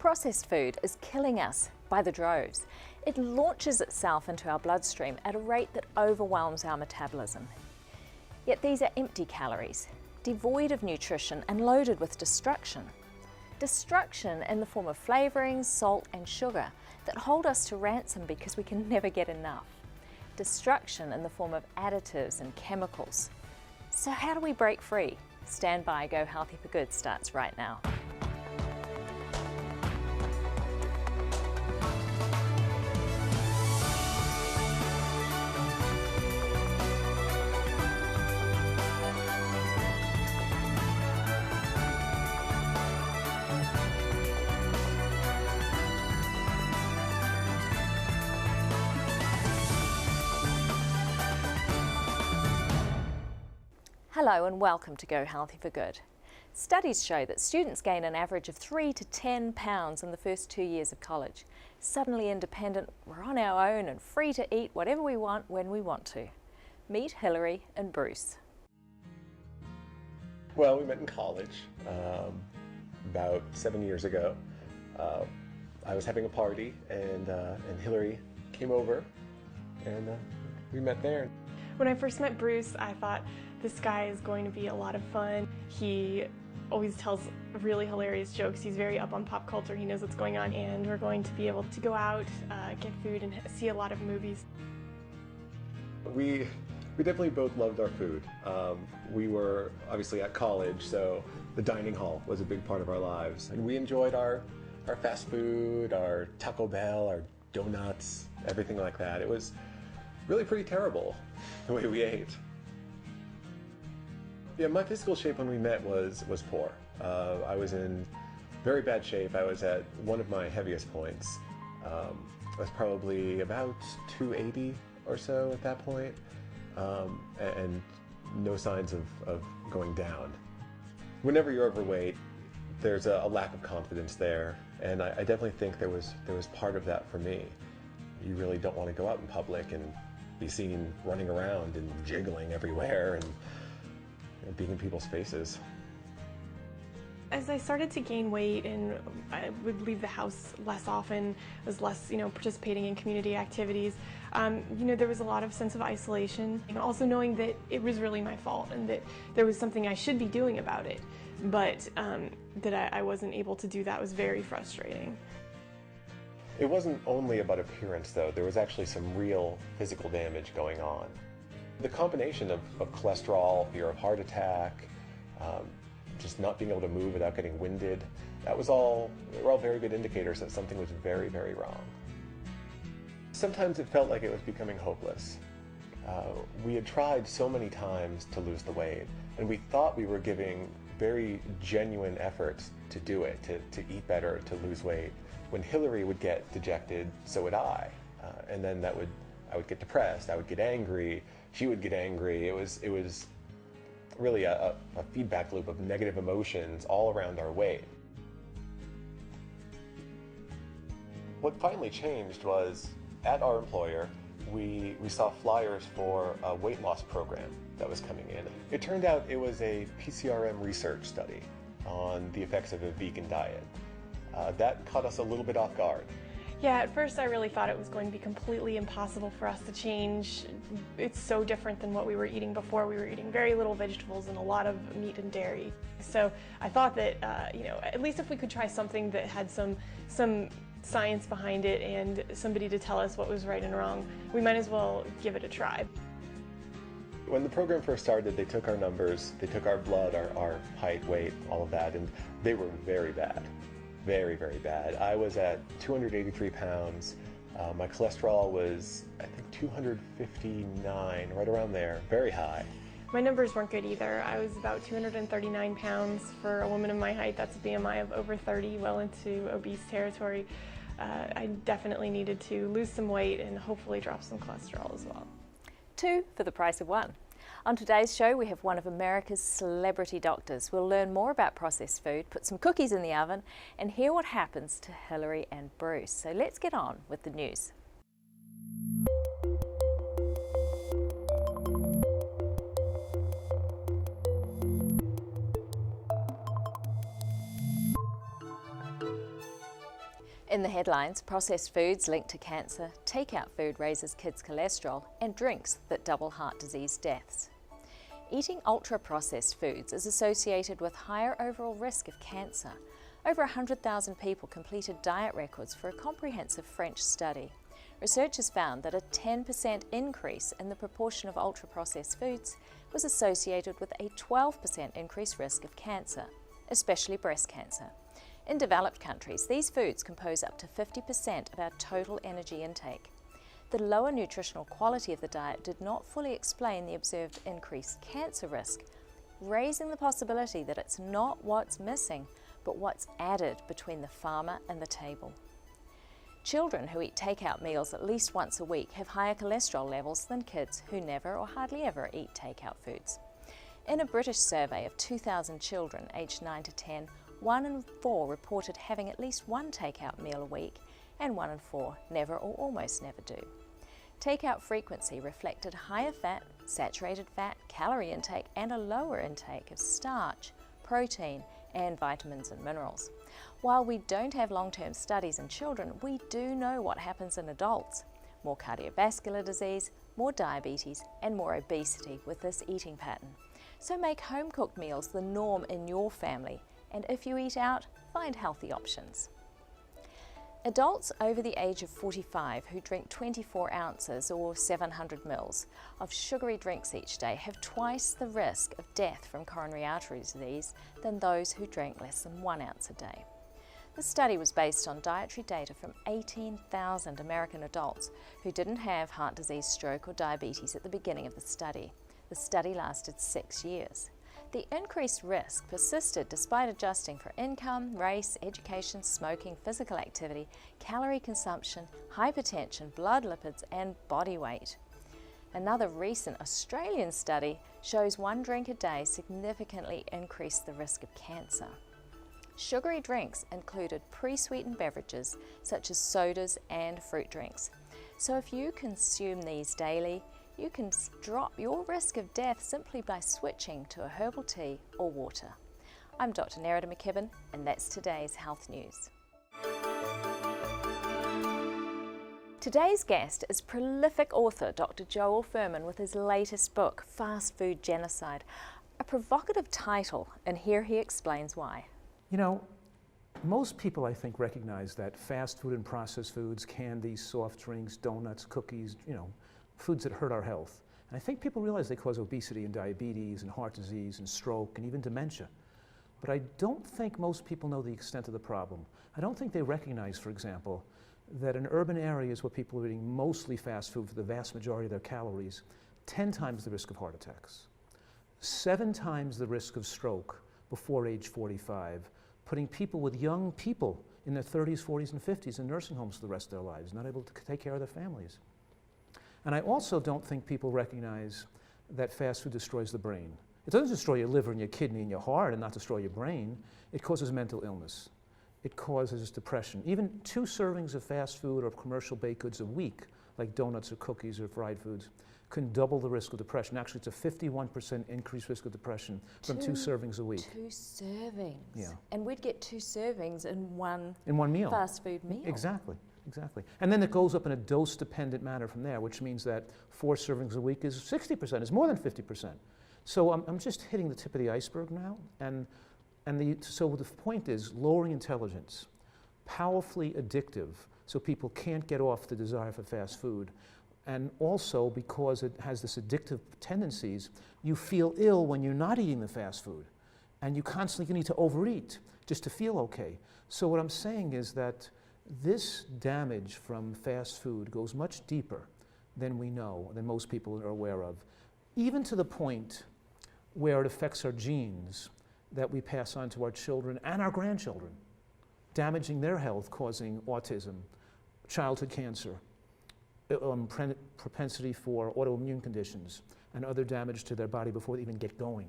Processed food is killing us by the droves. It launches itself into our bloodstream at a rate that overwhelms our metabolism. Yet these are empty calories, devoid of nutrition and loaded with destruction. Destruction in the form of flavourings, salt and sugar that hold us to ransom because we can never get enough. Destruction in the form of additives and chemicals. So how do we break free? Stand by, Go Healthy for Good starts right now. Hello and welcome to Go Healthy for Good. Studies show that students gain an average of 3 to 10 pounds in the first 2 years of college. Suddenly independent, we're on our own and free to eat whatever we want when we want to. Meet Hillary and Bruce. Well, we met in college about 7 years ago. I was having a party and Hillary came over and we met there. When I first met Bruce, I thought this guy is going to be a lot of fun. He always tells really hilarious jokes. He's very up on pop culture. He knows what's going on, and we're going to be able to go out, get food, and see a lot of movies. We definitely both loved our food. We were obviously at college, so the dining hall was a big part of our lives. And we enjoyed our fast food, our Taco Bell, our donuts, everything like that. It was really pretty terrible the way we ate. Yeah, my physical shape when we met was poor. I was in very bad shape. I was at one of my heaviest points. I was probably about 280 or so at that point, and no signs of going down. Whenever you're overweight, there's a lack of confidence there, and I definitely think there was part of that for me. You really don't want to go out in public and be seen running around and jiggling everywhere and being in people's faces. As I started to gain weight and I would leave the house less often, was less, participating in community activities, there was a lot of sense of isolation. Also knowing that it was really my fault and that there was something I should be doing about it, but that I wasn't able to do that was very frustrating. It wasn't only about appearance though, there was actually some real physical damage going on. The combination of cholesterol, fear of heart attack, just not being able to move without getting winded, they were all very good indicators that something was very, very wrong. Sometimes it felt like it was becoming hopeless. We had tried so many times to lose the weight, and we thought we were giving very genuine efforts to do it, to eat better, to lose weight. When Hillary would get dejected, so would I. And then I would get depressed, I would get angry, she would get angry. It was really a feedback loop of negative emotions all around our weight. What finally changed was, at our employer, we saw flyers for a weight loss program that was coming in. It turned out it was a PCRM research study on the effects of a vegan diet. That caught us a little bit off guard. Yeah, at first I really thought it was going to be completely impossible for us to change. It's so different than what we were eating before. We were eating very little vegetables and a lot of meat and dairy. So I thought that, at least if we could try something that had some science behind it and somebody to tell us what was right and wrong, we might as well give it a try. When the program first started, they took our numbers, they took our blood, our height, weight, all of that, and they were very bad. Very, very bad. I was at 283 pounds. My cholesterol was, I think, 259, right around there, very high. My numbers weren't good either. I was about 239 pounds for a woman of my height. That's a BMI of over 30, well into obese territory. I definitely needed to lose some weight and hopefully drop some cholesterol as well. 2 for the price of 1. On today's show, we have one of America's celebrity doctors. We'll learn more about processed food, put some cookies in the oven, and hear what happens to Hillary and Bruce. So let's get on with the news. In the headlines, processed foods linked to cancer, takeout food raises kids' cholesterol, and drinks that double heart disease deaths. Eating ultra-processed foods is associated with higher overall risk of cancer. Over 100,000 people completed diet records for a comprehensive French study. Researchers found that a 10% increase in the proportion of ultra-processed foods was associated with a 12% increased risk of cancer, especially breast cancer. In developed countries, these foods compose up to 50% of our total energy intake. The lower nutritional quality of the diet did not fully explain the observed increased cancer risk, raising the possibility that it's not what's missing, but what's added between the farmer and the table. Children who eat takeout meals at least once a week have higher cholesterol levels than kids who never or hardly ever eat takeout foods. In a British survey of 2,000 children aged 9 to 10, 1 in 4 reported having at least one takeout meal a week, and 1 in 4 never or almost never do. Takeout frequency reflected higher fat, saturated fat, calorie intake, and a lower intake of starch, protein, and vitamins and minerals. While we don't have long-term studies in children, we do know what happens in adults. More cardiovascular disease, more diabetes, and more obesity with this eating pattern. So make home-cooked meals the norm in your family, and if you eat out, find healthy options. Adults over the age of 45 who drink 24 ounces or 700 mils of sugary drinks each day have twice the risk of death from coronary artery disease than those who drink less than 1 ounce a day. The study was based on dietary data from 18,000 American adults who didn't have heart disease, stroke, or diabetes at the beginning of the study. The study lasted 6 years. The increased risk persisted despite adjusting for income, race, education, smoking, physical activity, calorie consumption, hypertension, blood lipids, and body weight. Another recent Australian study shows 1 drink a day significantly increased the risk of cancer. Sugary drinks included pre-sweetened beverages such as sodas and fruit drinks. So if you consume these daily, you can drop your risk of death simply by switching to a herbal tea or water. I'm Dr. Nerida McKibben, and that's today's Health News. Today's guest is prolific author Dr. Joel Fuhrman with his latest book, Fast Food Genocide, a provocative title, and here he explains why. You know, most people, I think, recognize that fast food and processed foods, candies, soft drinks, donuts, cookies, foods that hurt our health. And I think people realize they cause obesity and diabetes and heart disease and stroke and even dementia. But I don't think most people know the extent of the problem. I don't think they recognize, for example, that in urban areas where people are eating mostly fast food for the vast majority of their calories, 10 times the risk of heart attacks, 7 times the risk of stroke before age 45, putting young people in their 30s, 40s, and 50s in nursing homes for the rest of their lives, not able to take care of their families. And I also don't think people recognize that fast food destroys the brain. It doesn't destroy your liver and your kidney and your heart and not destroy your brain. It causes mental illness. It causes depression. Even 2 servings of fast food or commercial baked goods a week, like donuts or cookies or fried foods, can double the risk of depression. Actually, it's a 51% increased risk of depression from 2 servings a week. 2 servings? Yeah. And we'd get 2 servings in one meal. Fast food meal. Exactly. Exactly. And then it goes up in a dose-dependent manner from there, which means that 4 servings a week is 60%, is more than 50%. So I'm just hitting the tip of the iceberg now. So the point is lowering intelligence, powerfully addictive, so people can't get off the desire for fast food. And also because it has this addictive tendencies, you feel ill when you're not eating the fast food. And you constantly need to overeat just to feel okay. So what I'm saying is that this damage from fast food goes much deeper than we know, than most people are aware of, even to the point where it affects our genes that we pass on to our children and our grandchildren, damaging their health, causing autism, childhood cancer, propensity for autoimmune conditions, and other damage to their body before they even get going.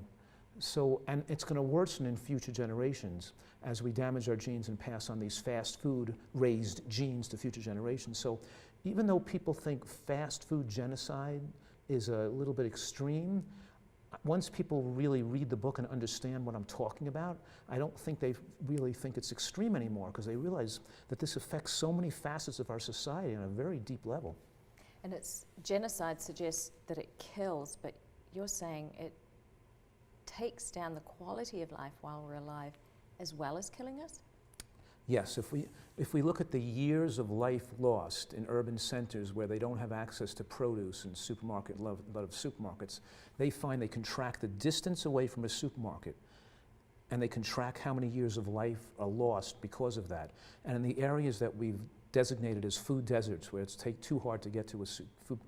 So, and it's going to worsen in future generations as we damage our genes and pass on these fast food raised genes to future generations. So even though people think fast food genocide is a little bit extreme, once people really read the book and understand what I'm talking about, I don't think they really think it's extreme anymore, because they realize that this affects so many facets of our society on a very deep level. And genocide suggests that it kills, but you're saying it takes down the quality of life while we're alive, as well as killing us? Yes, if we look at the years of life lost in urban centers where they don't have access to produce and lot of supermarkets, they find they can track the distance away from a supermarket, and they can track how many years of life are lost because of that. And in the areas that we've designated as food deserts, where it's too hard to get to a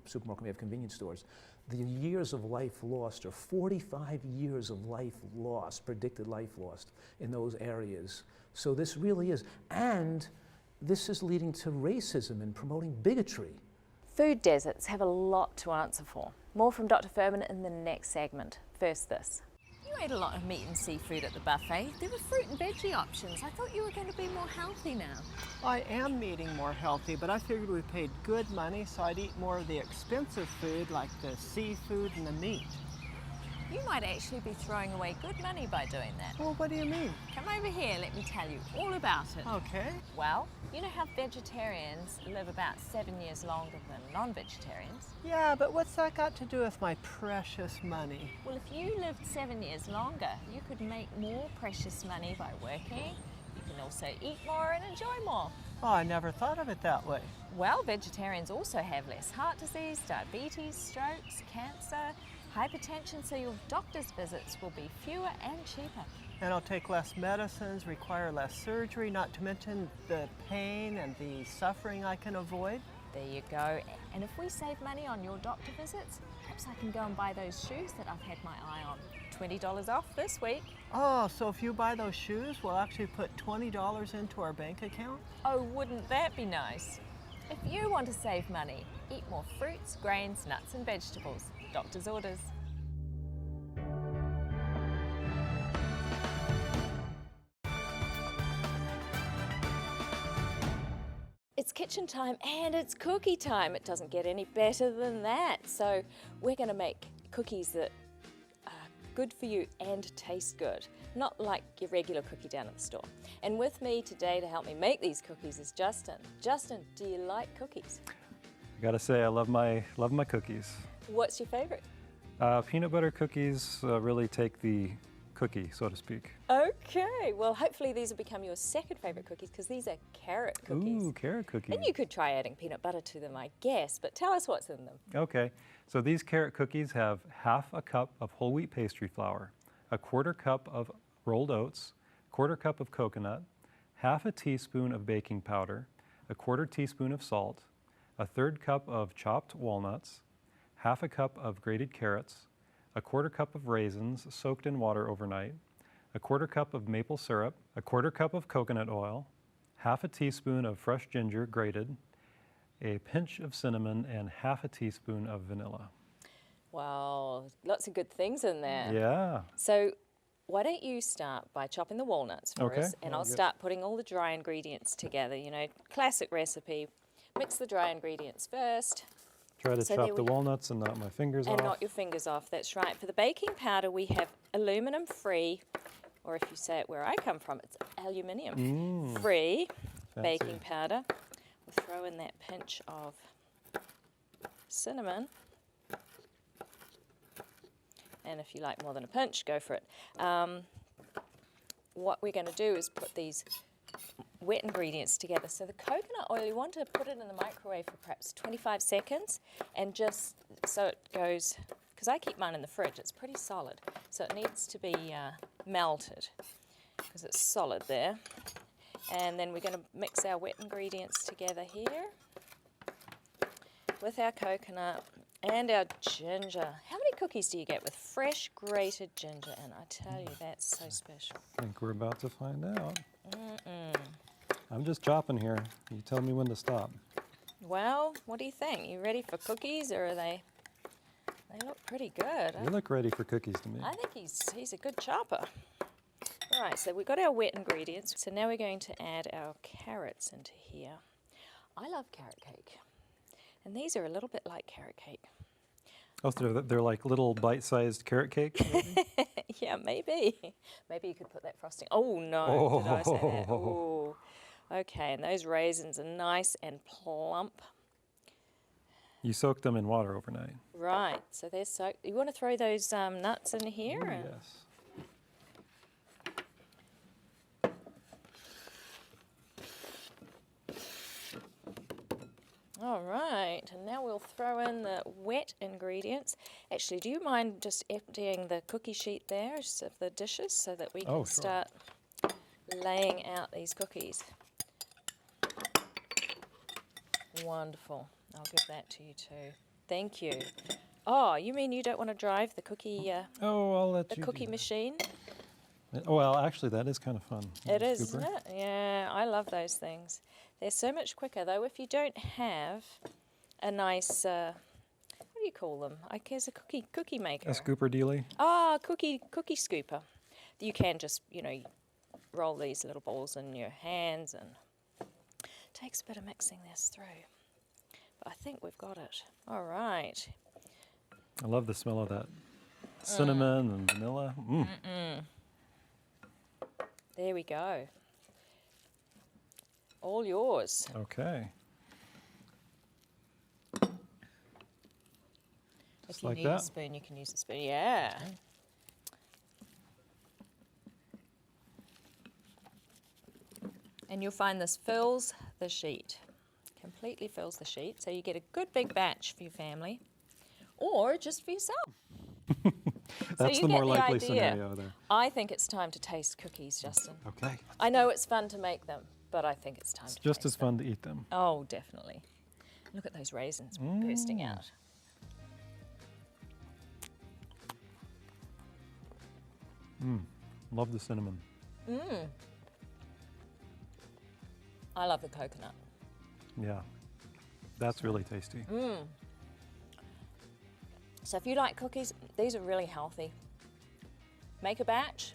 supermarket, we have convenience stores, the years of life lost are 45 years of life lost, predicted life lost in those areas. So this really is, and this is leading to racism and promoting bigotry. Food deserts have a lot to answer for. More from Dr. Fuhrman in the next segment. First this. You ate a lot of meat and seafood at the buffet. There were fruit and veggie options. I thought you were going to be more healthy now. I am eating more healthy, but I figured we paid good money, so I'd eat more of the expensive food like the seafood and the meat. You might actually be throwing away good money by doing that. Well, what do you mean? Come over here, let me tell you all about it. Okay. Well, you know how vegetarians live about 7 years longer than non-vegetarians? Yeah, but what's that got to do with my precious money? Well, if you lived 7 years longer, you could make more precious money by working. You can also eat more and enjoy more. Oh, I never thought of it that way. Well, vegetarians also have less heart disease, diabetes, strokes, cancer, hypertension, so your doctor's visits will be fewer and cheaper. And I'll take less medicines, require less surgery, not to mention the pain and the suffering I can avoid. There you go. And if we save money on your doctor visits, perhaps I can go and buy those shoes that I've had my eye on. $20 off this week. Oh, so if you buy those shoes, we'll actually put $20 into our bank account? Oh, wouldn't that be nice? If you want to save money, eat more fruits, grains, nuts and vegetables. Doctor's orders. It's kitchen time and it's cookie time. It doesn't get any better than that. So we're going to make cookies that are good for you and taste good. Not like your regular cookie down at the store. And with me today to help me make these cookies is Justin. Justin, do you like cookies? I gotta say, I love my cookies. What's your favorite? Peanut butter cookies really take the cookie, so to speak. Okay, well hopefully these will become your second favorite cookies, because these are carrot cookies. Ooh, carrot cookies. And you could try adding peanut butter to them, I guess, but tell us what's in them. Okay, so these carrot cookies have half a cup of whole wheat pastry flour, a quarter cup of rolled oats, quarter cup of coconut, half a teaspoon of baking powder, a quarter teaspoon of salt, a third cup of chopped walnuts, half a cup of grated carrots, a quarter cup of raisins soaked in water overnight, a quarter cup of maple syrup, a quarter cup of coconut oil, half a teaspoon of fresh ginger grated, a pinch of cinnamon, and half a teaspoon of vanilla. Wow, lots of good things in there. Yeah. So why don't you start by chopping the walnuts for Okay, us, and I'll start putting all the dry ingredients together. You know, classic recipe. Mix the dry ingredients first. Try to So chop there the we- walnuts and not my fingers And off. not your fingers off, that's right. For the baking powder, we have aluminum free, or if you say it where I come from, it's aluminium free Fancy. baking powder. We'll throw in that pinch of cinnamon. And if you like more than a pinch, go for it. What we're going to do is put these wet ingredients together. So the coconut oil, you want to put it in the microwave for perhaps 25 seconds, and just so it goes, because I keep mine in the fridge, it's pretty solid. So it needs to be melted because it's solid there. And then we're going to mix our wet ingredients together here with our coconut and our ginger. How many cookies do you get with fresh grated ginger? And I tell you, that's so special. I think we're about to find out. I'm just chopping here. You tell me when to stop. Well, what do you think? You ready for cookies, or are they look pretty good? You look ready for cookies to me. I think he's a good chopper. All right, so we've got our wet ingredients. So now we're going to add our carrots into here. I love carrot cake. And these are a little bit like carrot cake. Oh, so they're like little bite-sized carrot cakes, maybe? Yeah, maybe. Maybe you could put that frosting. Oh, no, did I say that? Oh. Ooh. Okay, and those raisins are nice and plump. You soaked them in water overnight. Right, so they're soaked. You want to throw those nuts in here? Ooh, and- yes. All right, and now we'll throw in the wet ingredients. Actually, do you mind just emptying the cookie sheet there of the dishes so that we can Oh, sure. start laying out these cookies? Wonderful. I'll give that to you too. Thank you. Oh, you mean you don't want to drive the cookie Oh, I'll let the you cookie do machine? that. Oh, well, actually, that is kind of fun. It is, Scooper. isn't it? Yeah, I love those things. They're so much quicker, though, if you don't have a nice, what do you call them? I guess a cookie maker. A scooper dealie? Ah, cookie scooper. You can just, roll these little balls in your hands, and it takes a bit of mixing this through. But I think we've got it. All right. I love the smell of that cinnamon and vanilla. There we go. All yours. Okay. If Just you like need a that. spoon, you can use a spoon. Yeah. And you'll find this fills the sheet. Completely fills the sheet. So you get a good big batch for your family or just for yourself. That's you the get more the likely idea. scenario there. I think it's time to taste cookies, Justin. Okay. I know it's fun to make them, but I think it's time It's to just taste as fun to eat them. them. Oh, definitely. Look at those raisins bursting out. Love the cinnamon. I love the coconut. Yeah. That's really tasty. So if you like cookies, these are really healthy. Make a batch,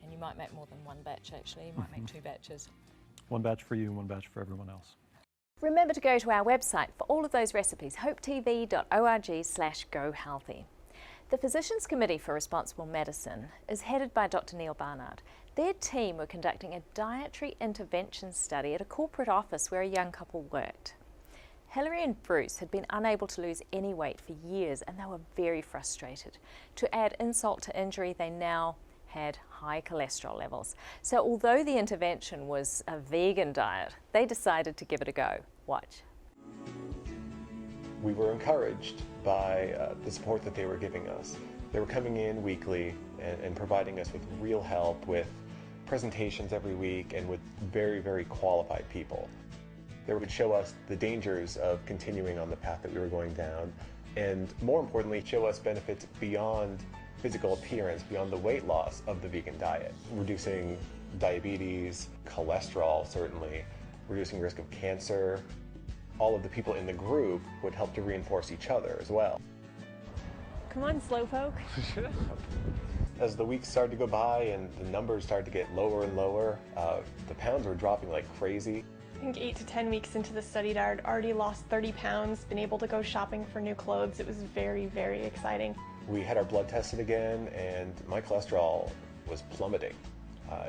and you might make more than one batch actually. You might make 2 batches. One batch for you and one batch for everyone else. Remember to go to our website for all of those recipes, hopetv.org/gohealthy. The Physicians Committee for Responsible Medicine is headed by Dr. Neil Barnard. Their team were conducting a dietary intervention study at a corporate office where a young couple worked. Hilary and Bruce had been unable to lose any weight for years and they were very frustrated. To add insult to injury, they now had high cholesterol levels. So although the intervention was a vegan diet, they decided to give it a go. Watch. We were encouraged by the support that they were giving us. They were coming in weekly and providing us with real help, with presentations every week, and with very, very qualified people. They would show us the dangers of continuing on the path that we were going down, and more importantly, show us benefits beyond physical appearance, beyond the weight loss of the vegan diet. Reducing diabetes, cholesterol certainly, reducing risk of cancer. All of the people in the group would help to reinforce each other as well. Come on, slowpoke. As the weeks started to go by and the numbers started to get lower and lower, the pounds were dropping like crazy. I think 8 to 10 weeks into the study, I'd already lost 30 pounds, been able to go shopping for new clothes. It was very, very exciting. We had our blood tested again, and my cholesterol was plummeting.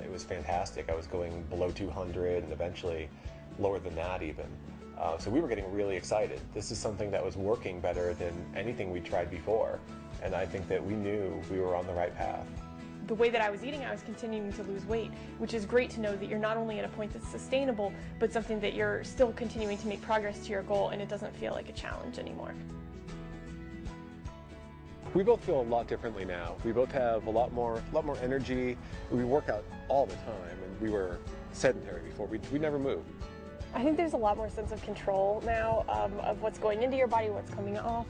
It was fantastic. I was going below 200 and eventually lower than that even. So we were getting really excited. This is something that was working better than anything we tried before, and I think that we knew we were on the right path. The way that I was eating, I was continuing to lose weight, which is great to know that you're not only at a point that's sustainable, but something that you're still continuing to make progress to your goal, and it doesn't feel like a challenge anymore. We both feel a lot differently now. We both have a lot more energy. We work out all the time, and we were sedentary before. We never moved. I think there's a lot more sense of control now of what's going into your body, what's coming off,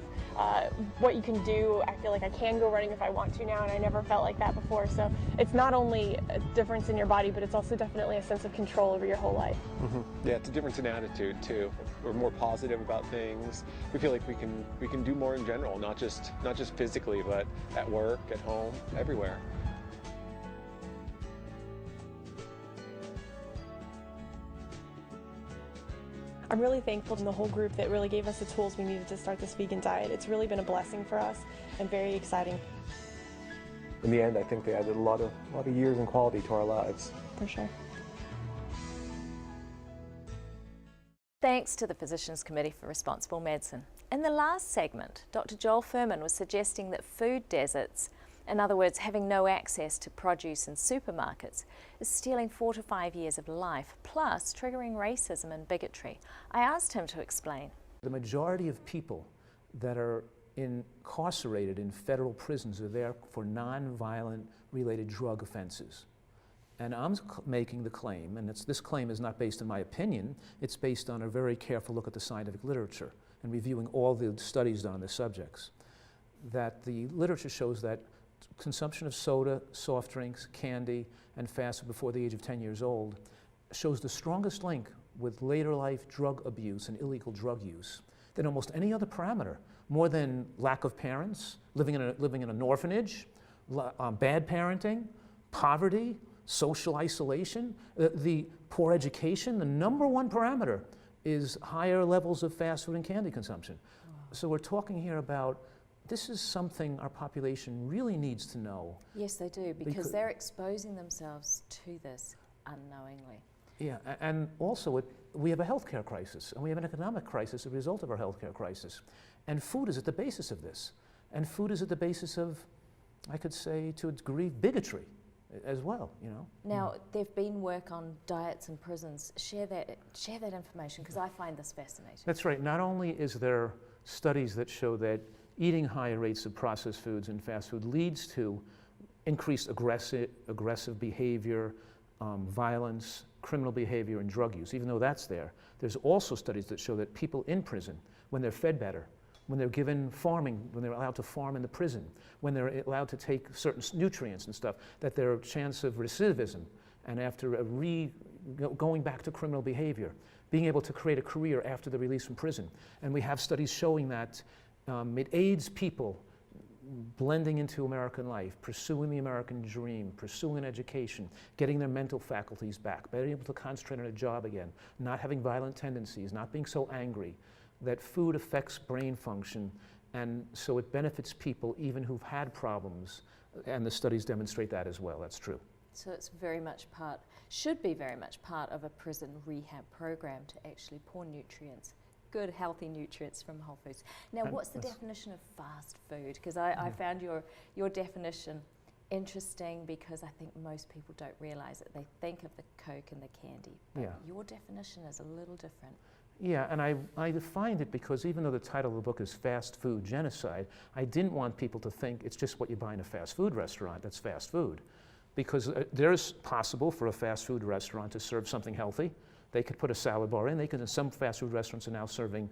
what you can do. I feel like I can go running if I want to now, and I never felt like that before. So it's not only a difference in your body, but it's also definitely a sense of control over your whole life. Yeah, it's a difference in attitude too. We're more positive about things. We feel like we can do more in general, not just physically, but at work, at home, everywhere. I'm really thankful to the whole group that really gave us the tools we needed to start this vegan diet. It's really been a blessing for us and very exciting. In the end, I think they added a lot of years and quality to our lives. For sure. Thanks to the Physicians Committee for Responsible Medicine. In the last segment, Dr. Joel Fuhrman was suggesting that food deserts, in other words, having no access to produce in supermarkets, is stealing 4 to 5 years of life, plus triggering racism and bigotry. I asked him to explain. The majority of people that are incarcerated in federal prisons are there for non-violent related drug offenses. And I'm making the claim, and this claim is not based on my opinion, it's based on a very careful look at the scientific literature and reviewing all the studies done on the subjects, that the literature shows that consumption of soda, soft drinks, candy, and fast food before the age of 10 years old shows the strongest link with later life drug abuse and illegal drug use than almost any other parameter, more than lack of parents, living in an orphanage, bad parenting, poverty, social isolation, the poor education. The number one parameter is higher levels of fast food and candy consumption. So we're talking here about this is something our population really needs to know. Yes, they do, because they're exposing themselves to this unknowingly. Yeah, and also we have a healthcare crisis, and we have an economic crisis as a result of our healthcare crisis. And food is at the basis of this. And food is at the basis of, I could say, to a degree, bigotry as well, you know. Now, there've been work on diets in prisons. Share that information, because I find this fascinating. That's right. Not only is there studies that show that eating higher rates of processed foods and fast food leads to increased aggressive behavior, violence, criminal behavior, and drug use, even though that's there. There's also studies that show that people in prison, when they're fed better, when they're given farming, when they're allowed to farm in the prison, when they're allowed to take certain nutrients and stuff, that their chance of recidivism and after going back to criminal behavior, being able to create a career after the release from prison. And we have studies showing that it aids people blending into American life, pursuing the American dream, pursuing education, getting their mental faculties back, being able to concentrate on a job again, not having violent tendencies, not being so angry, that food affects brain function, and so it benefits people even who've had problems, and the studies demonstrate that as well. That's true. So it's very much should be very much part of a prison rehab program to actually pour nutrients, good healthy nutrients from whole foods. Now, what's the definition of fast food? Because I found your definition interesting, because I think most people don't realize it. They think of the Coke and the candy, but your definition is a little different. Yeah, and I defined it because even though the title of the book is Fast Food Genocide, I didn't want people to think it's just what you buy in a fast food restaurant that's fast food. Because there's possible for a fast food restaurant to serve something healthy. They could put a salad bar in. Some fast food restaurants are now serving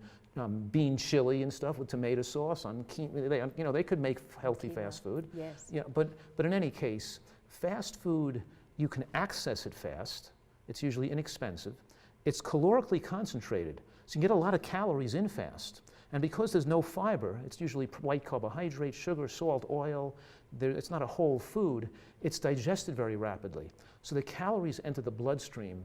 bean chili and stuff with tomato sauce on they could make healthy fast food. Yes. Yeah, but in any case, fast food, you can access it fast. It's usually inexpensive. It's calorically concentrated, so you can get a lot of calories in fast. And because there's no fiber, it's usually white carbohydrate, sugar, salt, oil. It's not a whole food. It's digested very rapidly. So the calories enter the bloodstream.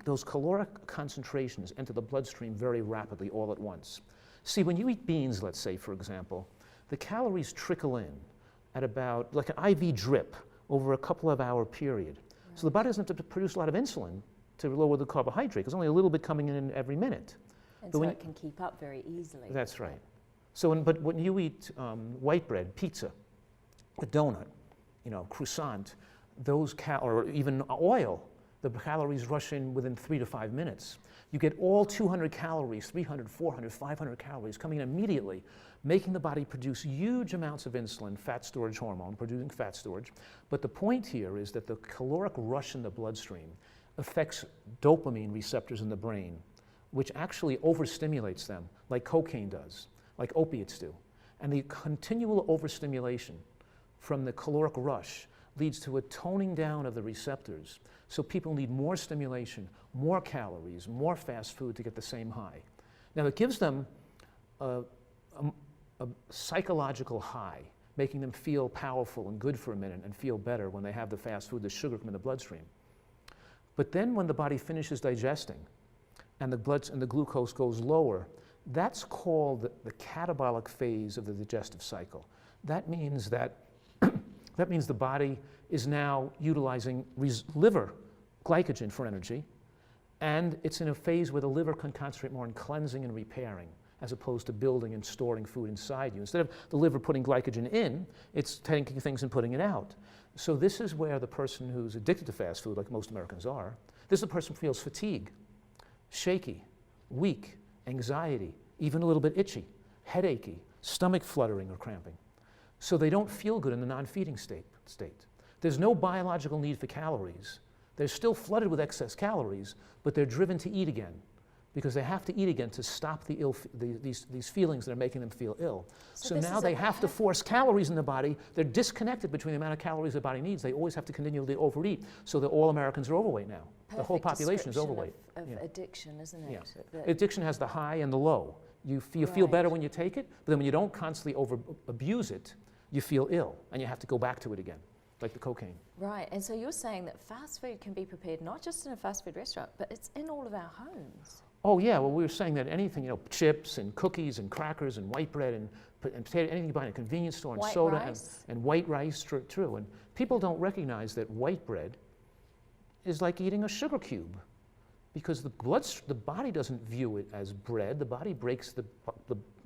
Those caloric concentrations enter the bloodstream very rapidly all at once. See, when you eat beans, let's say, for example, the calories trickle in at about like an IV drip over a couple of hour period. Right. So the body doesn't have to produce a lot of insulin to lower the carbohydrate. There's only a little bit coming in every minute. And so it can keep up very easily. That's right. So, but when you eat white bread, pizza, a donut, croissant, or even oil, the calories rush in within 3 to 5 minutes. You get all 200 calories, 300, 400, 500 calories coming in immediately, making the body produce huge amounts of insulin, fat storage hormone, producing fat storage. But the point here is that the caloric rush in the bloodstream affects dopamine receptors in the brain, which actually overstimulates them, like cocaine does, like opiates do. And the continual overstimulation from the caloric rush leads to a toning down of the receptors. So people need more stimulation, more calories, more fast food to get the same high. Now it gives them a psychological high, making them feel powerful and good for a minute and feel better when they have the fast food, the sugar come in the bloodstream. But then when the body finishes digesting, and the glucose goes lower, that's called the catabolic phase of the digestive cycle. That means that that means the body is now utilizing liver glycogen for energy, and it's in a phase where the liver can concentrate more on cleansing and repairing, as opposed to building and storing food inside you. Instead of the liver putting glycogen in, it's taking things and putting it out. So this is where the person who's addicted to fast food, like most Americans are, this is the person who feels fatigue, shaky, weak, anxiety, even a little bit itchy, headachy, stomach fluttering or cramping. So they don't feel good in the non-feeding state. There's no biological need for calories. They're still flooded with excess calories, but they're driven to eat again because they have to eat again to stop these feelings that are making them feel ill. So now they have to force calories in the body. They're disconnected between the amount of calories the body needs. They always have to continually overeat, so that all Americans are overweight now. The whole population is overweight. Of addiction, isn't it? Yeah. Addiction has the high and the low. You feel better when you take it, but then when you don't constantly abuse it, you feel ill, and you have to go back to it again, like the cocaine. Right, and so you're saying that fast food can be prepared not just in a fast food restaurant, but it's in all of our homes. Oh yeah, well we were saying that anything, chips and cookies and crackers and white bread and potato, anything you buy in a convenience store, and white soda rice. And white rice, true. And people don't recognize that white bread is like eating a sugar cube, because the body doesn't view it as bread. The body breaks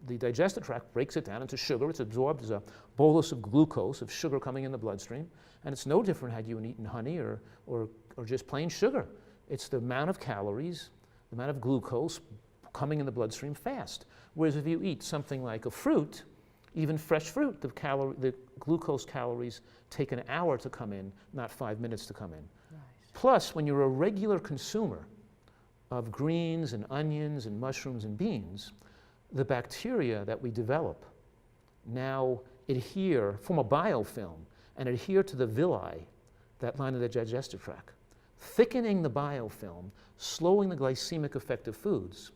the digestive tract breaks it down into sugar. It's absorbed as a bolus of glucose, of sugar coming in the bloodstream, and it's no different had you eaten honey or just plain sugar. It's the amount of calories, the amount of glucose coming in the bloodstream fast. Whereas if you eat something like a fruit, even fresh fruit, the glucose calories take an hour to come in, not 5 minutes to come in. Right. Plus, when you're a regular consumer of greens and onions and mushrooms and beans, the bacteria that we develop now form a biofilm and adhere to the villi that line of the digestive tract, thickening the biofilm, slowing the glycemic effect of foods.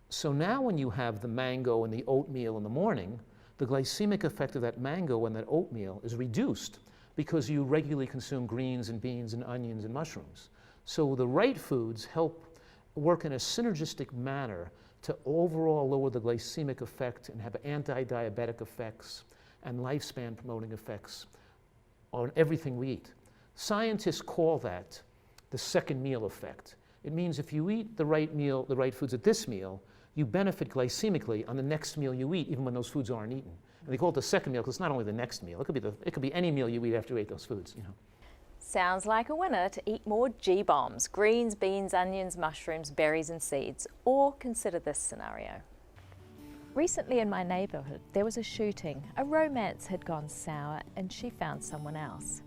So now when you have the mango and the oatmeal in the morning, the glycemic effect of that mango and that oatmeal is reduced because you regularly consume greens and beans and onions and mushrooms. So the right foods help work in a synergistic manner to overall lower the glycemic effect and have anti-diabetic effects and lifespan promoting effects on everything we eat. Scientists call that the second meal effect. It means if you eat the right meal, the right foods at this meal, you benefit glycemically on the next meal you eat, even when those foods aren't eaten. And they call it the second meal because it's not only the next meal. It could be any meal you eat after you ate those foods. Sounds like a winner to eat more G-bombs, greens, beans, onions, mushrooms, berries and seeds. Or consider this scenario. Recently in my neighborhood, there was a shooting. A romance had gone sour and she found someone else.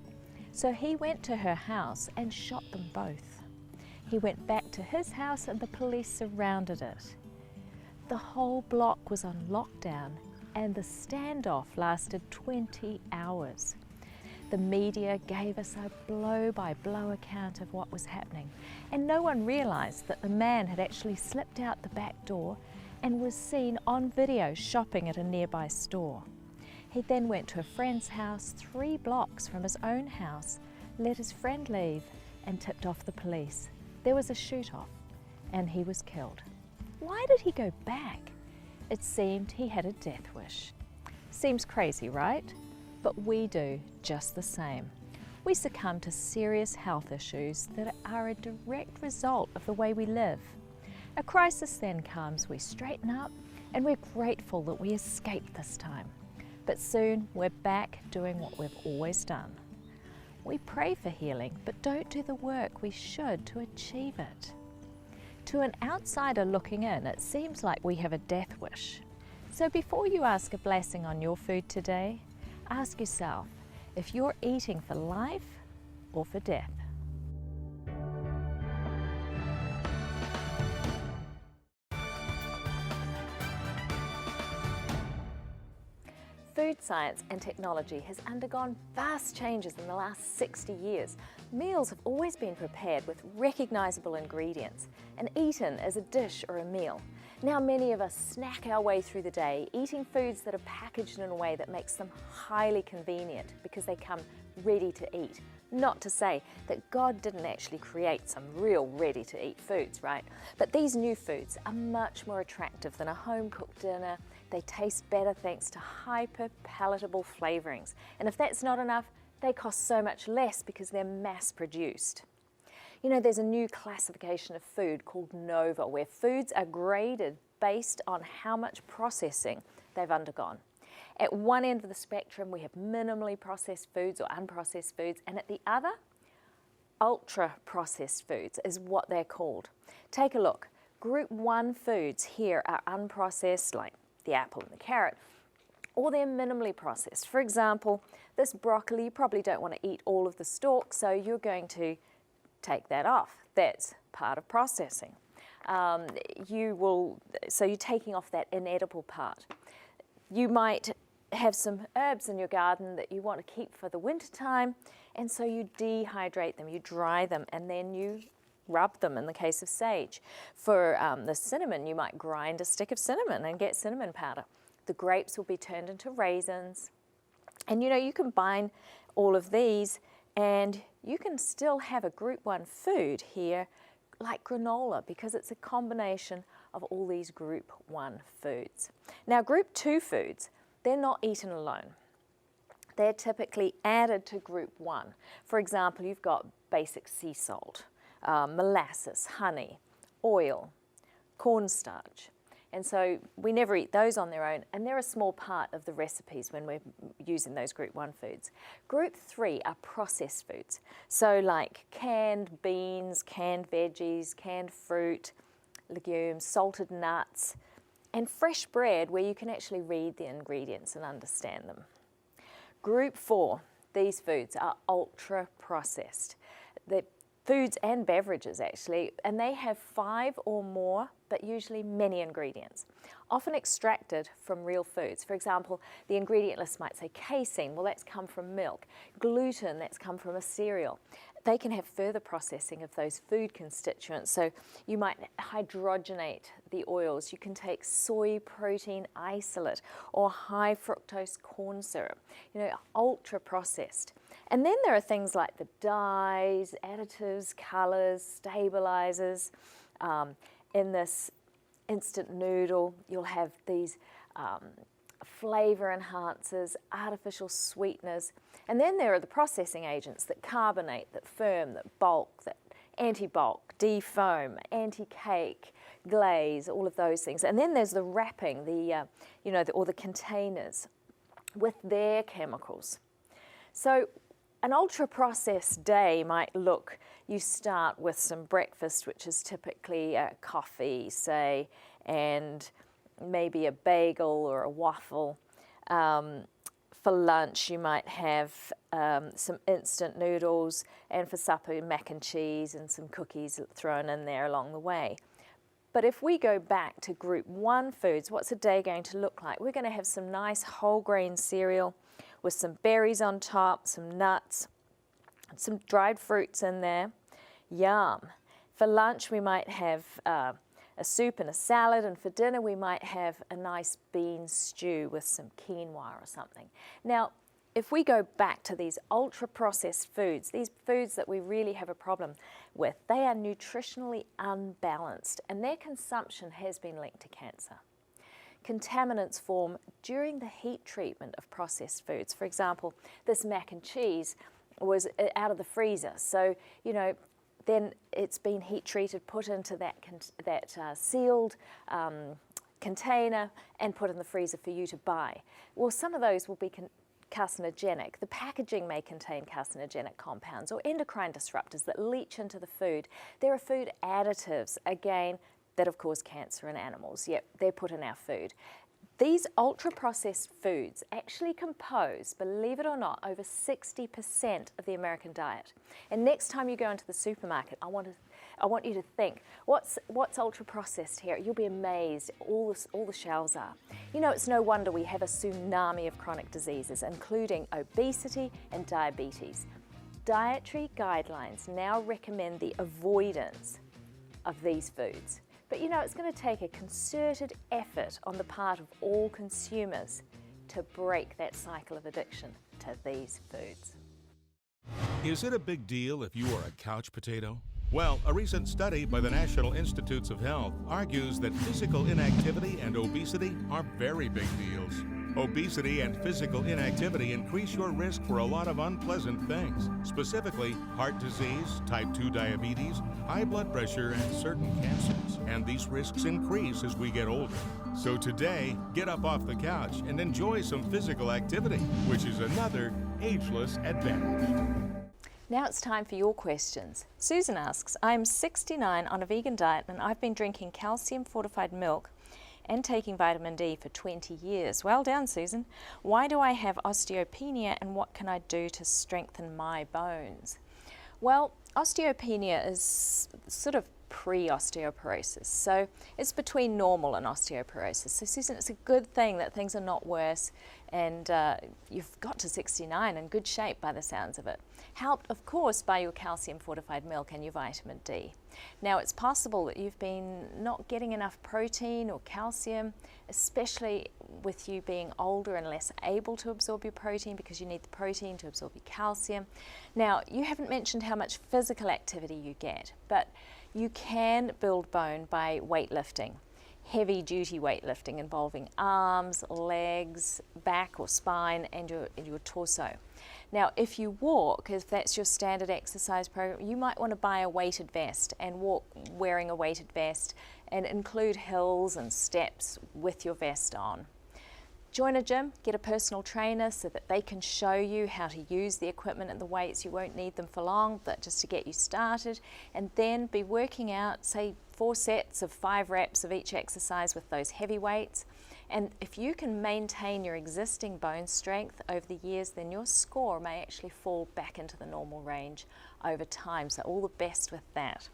So he went to her house and shot them both. He went back to his house and the police surrounded it. The whole block was on lockdown and the standoff lasted 20 hours. The media gave us a blow-by-blow account of what was happening, and no one realized that the man had actually slipped out the back door and was seen on video shopping at a nearby store. He then went to a friend's house 3 blocks from his own house, let his friend leave, and tipped off the police. There was a shoot-off, and he was killed. Why did he go back? It seemed he had a death wish. Seems crazy, right? But we do just the same. We succumb to serious health issues that are a direct result of the way we live. A crisis then comes, we straighten up, and we're grateful that we escaped this time. But soon we're back doing what we've always done. We pray for healing, but don't do the work we should to achieve it. To an outsider looking in, it seems like we have a death wish. So before you ask a blessing on your food today, ask yourself if you're eating for life or for death. Food science and technology has undergone vast changes in the last 60 years. Meals have always been prepared with recognizable ingredients and eaten as a dish or a meal. Now many of us snack our way through the day, eating foods that are packaged in a way that makes them highly convenient because they come ready to eat. Not to say that God didn't actually create some real ready-to-eat foods, right? But these new foods are much more attractive than a home-cooked dinner. They taste better thanks to hyper-palatable flavorings. And if that's not enough, they cost so much less because they're mass-produced. You know, there's a new classification of food called NOVA, where foods are graded based on how much processing they've undergone. At one end of the spectrum, we have minimally processed foods or unprocessed foods, and at the other, ultra-processed foods is what they're called. Take a look. Group 1 foods here are unprocessed, like the apple and the carrot, or they're minimally processed. For example, this broccoli, you probably don't want to eat all of the stalk, so you're going to take that off. That's part of processing. So you're taking off that inedible part. You might have some herbs in your garden that you want to keep for the winter time, and so you dehydrate them, you dry them, and then you rub them in the case of sage. For the cinnamon, you might grind a stick of cinnamon and get cinnamon powder. The grapes will be turned into raisins. And you know, you combine all of these and you can still have a group 1 food here like granola, because it's a combination of all these group 1 foods. Now group 2 foods, they're not eaten alone. They're typically added to group 1. For example, you've got basic sea salt, molasses, honey, oil, cornstarch. And so we never eat those on their own, and they're a small part of the recipes when we're using those group 1 foods. Group 3 are processed foods. So like canned beans, canned veggies, canned fruit, legumes, salted nuts, and fresh bread where you can actually read the ingredients and understand them. Group 4, these foods are ultra processed. They're foods and beverages actually, and they have 5 or more, but usually many ingredients, often extracted from real foods. For example, the ingredient list might say casein, well that's come from milk, gluten, that's come from a cereal. They can have further processing of those food constituents, so you might hydrogenate the oils, you can take soy protein isolate or high fructose corn syrup, you know, ultra processed. And then there are things like the dyes, additives, colors, stabilizers. In this instant noodle, you'll have these flavor enhancers, artificial sweeteners, and then there are the processing agents that carbonate, that firm, that bulk, that anti-bulk, defoam, anti-cake, glaze, all of those things. And then there's the wrapping, or the containers with their chemicals. So an ultra-processed day might look, you start with some breakfast, which is typically a coffee, say, and maybe a bagel or a waffle. For lunch, you might have some instant noodles, and for supper, mac and cheese and some cookies thrown in there along the way. But if we go back to group 1 foods, what's a day going to look like? We're going to have some nice whole grain cereal with some berries on top, some nuts, some dried fruits in there. Yum. For lunch, we might have a soup and a salad, and for dinner we might have a nice bean stew with some quinoa or something. Now, if we go back to these ultra-processed foods, these foods that we really have a problem with, they are nutritionally unbalanced, and their consumption has been linked to cancer. Contaminants form during the heat treatment of processed foods. For example, this mac and cheese was out of the freezer, so, you know, then it's been heat treated, put into that sealed container and put in the freezer for you to buy. Well, some of those will be carcinogenic. The packaging may contain carcinogenic compounds or endocrine disruptors that leach into the food. There are food additives, again, that have caused cancer in animals, yet they're put in our food. These ultra-processed foods actually compose, believe it or not, over 60% of the American diet. And next time you go into the supermarket, I want you to think, what's ultra-processed here? You'll be amazed. All the shelves are. You know, it's no wonder we have a tsunami of chronic diseases, including obesity and diabetes. Dietary guidelines now recommend the avoidance of these foods. But you know, it's going to take a concerted effort on the part of all consumers to break that cycle of addiction to these foods. Is it a big deal if you are a couch potato? Well, a recent study by the National Institutes of Health argues that physical inactivity and obesity are very big deals. Obesity and physical inactivity increase your risk for a lot of unpleasant things, specifically heart disease, type 2 diabetes, high blood pressure, and certain cancers. And these risks increase as we get older. So today, get up off the couch and enjoy some physical activity, which is another ageless advantage. Now it's time for your questions. Susan asks, I'm 69 on a vegan diet and I've been drinking calcium fortified milk and taking vitamin D for 20 years. Well done, Susan. Why do I have osteopenia and what can I do to strengthen my bones? Well, osteopenia is sort of pre-osteoporosis, so it's between normal and osteoporosis. So Susan, it's a good thing that things are not worse and you've got to 69 in good shape by the sounds of it. Helped, of course, by your calcium fortified milk and your vitamin D. Now, it's possible that you've been not getting enough protein or calcium, especially with you being older and less able to absorb your protein because you need the protein to absorb your calcium. Now, you haven't mentioned how much physical activity you get, but you can build bone by weightlifting. Heavy duty weightlifting involving arms, legs, back or spine and your torso. Now if you walk, if that's your standard exercise program, you might want to buy a weighted vest and walk wearing a weighted vest and include hills and steps with your vest on. Join a gym, get a personal trainer so that they can show you how to use the equipment and the weights. You won't need them for long, but just to get you started, and then be working out, say 4 sets of 5 reps of each exercise with those heavy weights. And if you can maintain your existing bone strength over the years, then your score may actually fall back into the normal range over time. So all the best with that.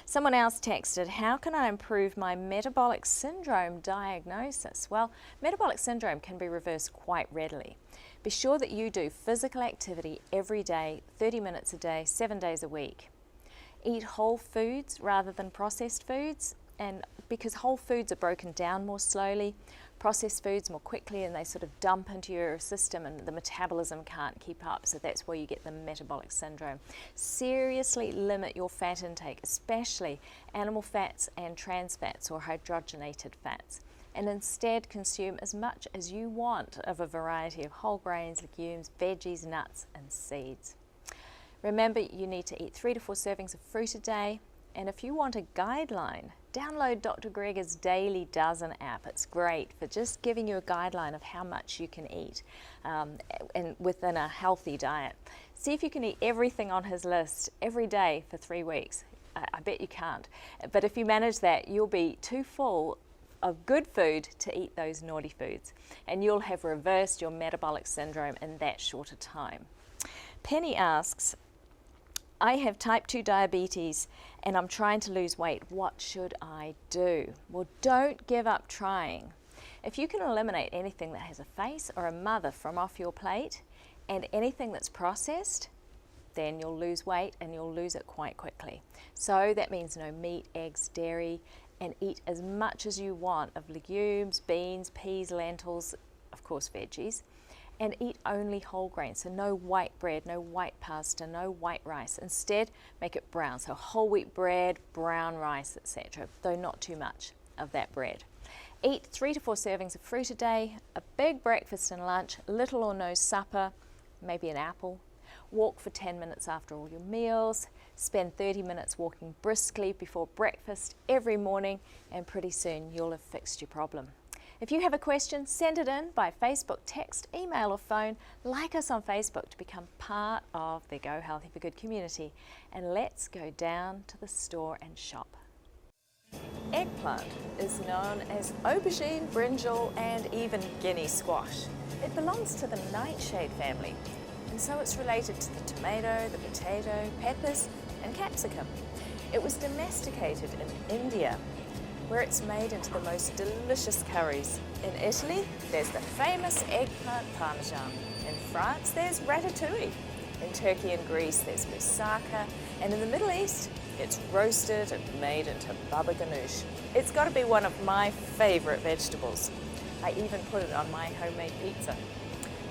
Someone else texted, how can I improve my metabolic syndrome diagnosis? Well, metabolic syndrome can be reversed quite readily. Be sure that you do physical activity every day, 30 minutes a day, 7 days a week. Eat whole foods rather than processed foods, and because whole foods are broken down more slowly, processed foods more quickly, and they sort of dump into your system and the metabolism can't keep up, so that's where you get the metabolic syndrome. Seriously limit your fat intake, especially animal fats and trans fats or hydrogenated fats, and instead consume as much as you want of a variety of whole grains, legumes, veggies, nuts and seeds. Remember, you need to eat 3 to 4 servings of fruit a day, and if you want a guideline, download Dr. Greger's Daily Dozen app. It's great for just giving you a guideline of how much you can eat and within a healthy diet. See if you can eat everything on his list every day for 3 weeks. I bet you can't. But if you manage that, you'll be too full of good food to eat those naughty foods, and you'll have reversed your metabolic syndrome in that shorter time. Penny asks, I have type 2 diabetes and I'm trying to lose weight. What should I do? Well, don't give up trying. If you can eliminate anything that has a face or a mother from off your plate and anything that's processed, then you'll lose weight and you'll lose it quite quickly. So that means no meat, eggs, dairy, and eat as much as you want of legumes, beans, peas, lentils, of course veggies, and eat only whole grains. So no white bread, no white pasta, no white rice. Instead, make it brown. So whole wheat bread, brown rice, etc., though not too much of that bread. Eat 3 to 4 servings of fruit a day, a big breakfast and lunch, little or no supper, maybe an apple. Walk for 10 minutes after all your meals. Spend 30 minutes walking briskly before breakfast every morning, and pretty soon you'll have fixed your problem. If you have a question, send it in by Facebook, text, email or phone. Like us on Facebook to become part of the Go Healthy for Good community. And let's go down to the store and shop. Eggplant is known as aubergine, brinjal and even guinea squash. It belongs to the nightshade family, and so it's related to the tomato, the potato, peppers and capsicum. It was domesticated in India, where it's made into the most delicious curries. In Italy, there's the famous eggplant parmesan. In France, there's ratatouille. In Turkey and Greece, there's moussaka. And in the Middle East, it's roasted and made into baba ganoush. It's got to be one of my favorite vegetables. I even put it on my homemade pizza.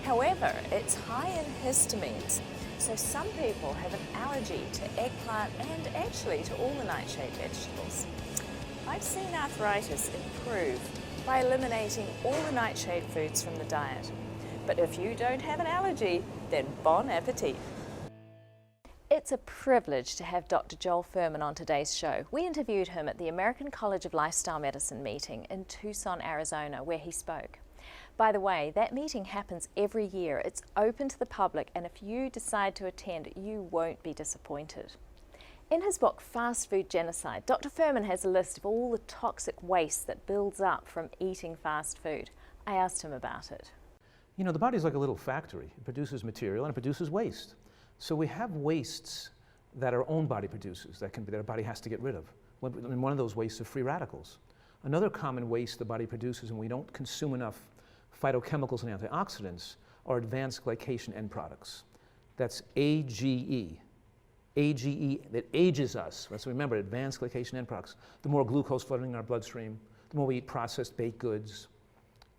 However, it's high in histamines, so some people have an allergy to eggplant and actually to all the nightshade vegetables. I've seen arthritis improve by eliminating all the nightshade foods from the diet. But if you don't have an allergy, then bon appetit. It's a privilege to have Dr. Joel Fuhrman on today's show. We interviewed him at the American College of Lifestyle Medicine meeting in Tucson, Arizona, where he spoke. By the way, that meeting happens every year. It's open to the public, and if you decide to attend, you won't be disappointed. In his book, Fast Food Genocide, Dr. Fuhrman has a list of all the toxic waste that builds up from eating fast food. I asked him about it. You know, the body's like a little factory. It produces material and it produces waste. So we have wastes that our own body produces that our body has to get rid of. And one of those wastes are free radicals. Another common waste the body produces when we don't consume enough phytochemicals and antioxidants are advanced glycation end products. That's AGE. AGE, that ages us. So remember, advanced glycation end products. The more glucose flooding in our bloodstream, the more we eat processed baked goods,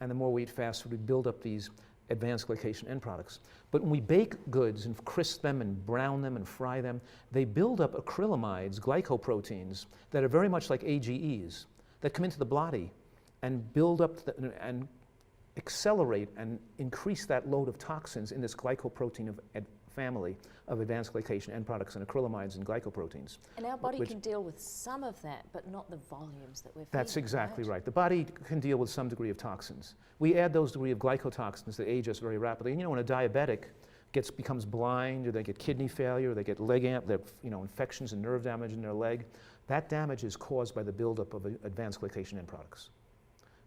and the more we eat fast food, we build up these advanced glycation end products. But when we bake goods and crisp them and brown them and fry them, they build up acrylamides, glycoproteins, that are very much like AGEs, that come into the body and build up and accelerate and increase that load of toxins in this glycoprotein family of advanced glycation end products and acrylamides and glycoproteins. And our body can deal with some of that, but not the volumes that we're feeding. That's exactly right. The body can deal with some degree of toxins. We add those degree of glycotoxins that age us very rapidly. And you know, when a diabetic becomes blind, or they get kidney failure, or they get infections and nerve damage in their leg, that damage is caused by the buildup of advanced glycation end products.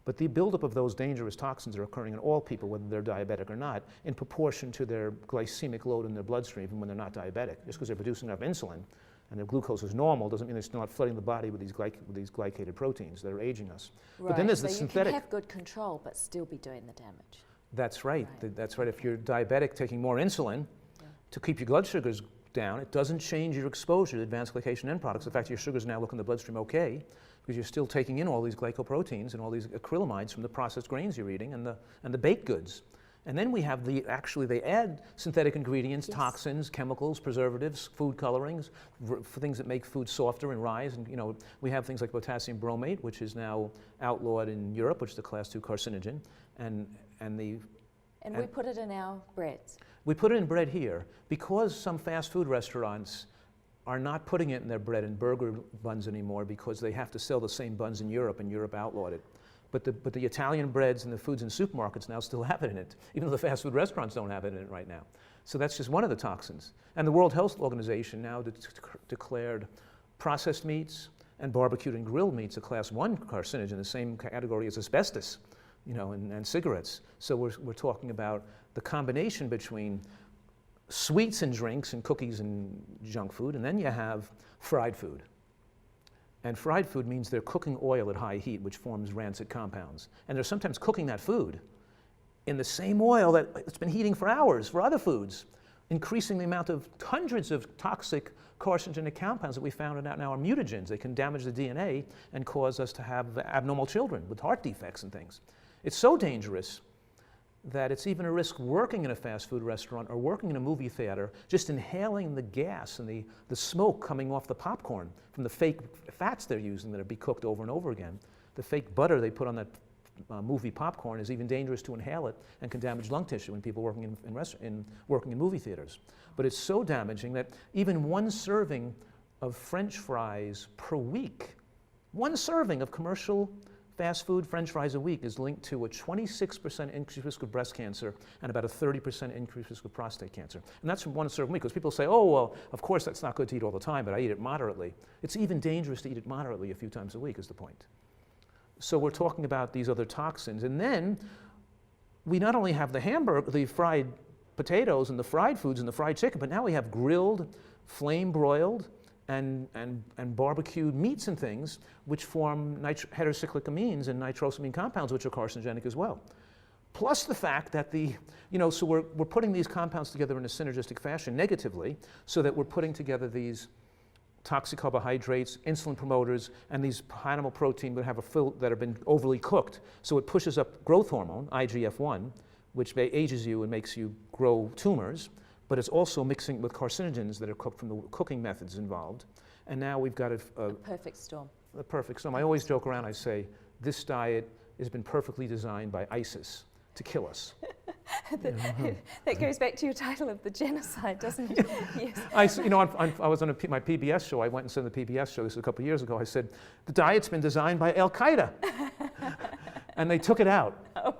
But the buildup of those dangerous toxins are occurring in all people, whether they're diabetic or not, in proportion to their glycemic load in their bloodstream, even when they're not diabetic. Just because they're producing enough insulin and their glucose is normal doesn't mean they're still not flooding the body with these glycated proteins that are aging us. Right. But then there's so the you synthetic. can have good control, but still be doing the damage. That's right. That's right. If you're diabetic, taking more insulin to keep your blood sugars down, it doesn't change your exposure to advanced glycation end products. In fact, your sugars now look in the bloodstream okay, because you're still taking in all these glycoproteins and all these acrylamides from the processed grains you're eating and the baked goods. And then we have they add synthetic ingredients, toxins, chemicals, preservatives, food colorings, for things that make food softer and rise. And we have things like potassium bromate, which is now outlawed in Europe, which is a class 2 carcinogen, and we put it in our breads. We put it in bread here because some fast food restaurants are not putting it in their bread and burger buns anymore because they have to sell the same buns in Europe, and Europe outlawed it. But the Italian breads and the foods in supermarkets now still have it in it, even though the fast food restaurants don't have it in it right now. So that's just one of the toxins. And the World Health Organization now declared processed meats and barbecued and grilled meats a class 1 carcinogen, the same category as asbestos, and cigarettes. So we're talking about the combination between sweets and drinks and cookies and junk food, and then you have fried food. And fried food means they're cooking oil at high heat, which forms rancid compounds. And they're sometimes cooking that food in the same oil that it's been heating for hours for other foods, increasing the amount of hundreds of toxic carcinogenic compounds that we found out now are mutagens. They can damage the DNA and cause us to have abnormal children with heart defects and things. It's so dangerous that it's even a risk working in a fast food restaurant or working in a movie theater, just inhaling the gas and the smoke coming off the popcorn from the fake fats they're using that are be cooked over and over again. The fake butter they put on that movie popcorn is even dangerous to inhale it and can damage lung tissue in people working in movie theaters. But it's so damaging that even one serving of French fries per week, one serving of commercial fast food French fries a week is linked to a 26% increased risk of breast cancer and about a 30% increased risk of prostate cancer. And that's from one serving a week, because people say, oh, well, of course that's not good to eat all the time, but I eat it moderately. It's even dangerous to eat it moderately a few times a week is the point. So we're talking about these other toxins. And then we not only have the fried potatoes and the fried foods and the fried chicken, but now we have grilled, flame broiled, and barbecued meats and things, which form heterocyclic amines and nitrosamine compounds, which are carcinogenic as well. Plus the fact that so we're putting these compounds together in a synergistic fashion negatively, so that we're putting together these toxic carbohydrates, insulin promoters, and these animal protein that have been overly cooked. So it pushes up growth hormone, IGF-1, which ages you and makes you grow tumors, but it's also mixing with carcinogens that are cooked from the cooking methods involved. And now we've got a perfect storm. The perfect storm. I always joke around, I say, this diet has been perfectly designed by ISIS to kill us. That goes back to your title of the genocide, doesn't it? Yes. I was on my PBS show. I went and said on the PBS show, this was a couple of years ago, I said, the diet's been designed by Al-Qaeda. And they took it out. Oh.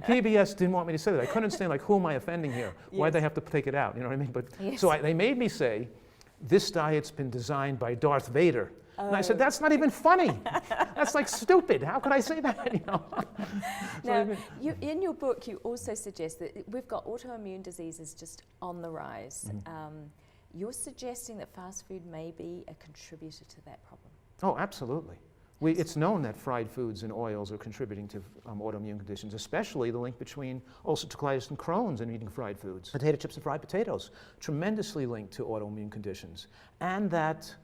PBS didn't want me to say that. I couldn't understand, like, who am I offending here? Yes. Why'd they have to take it out? You know what I mean? But yes. So they made me say, this diet's been designed by Darth Vader. Oh. And I said, that's not even funny. That's like stupid. How could I say that? You know? Now, in your book, you also suggest that we've got autoimmune diseases just on the rise. Mm-hmm. You're suggesting that fast food may be a contributor to that problem. Oh, absolutely. It's known that fried foods and oils are contributing to autoimmune conditions, especially the link between ulcerative colitis and Crohn's and eating fried foods. Potato chips and fried potatoes, tremendously linked to autoimmune conditions. And that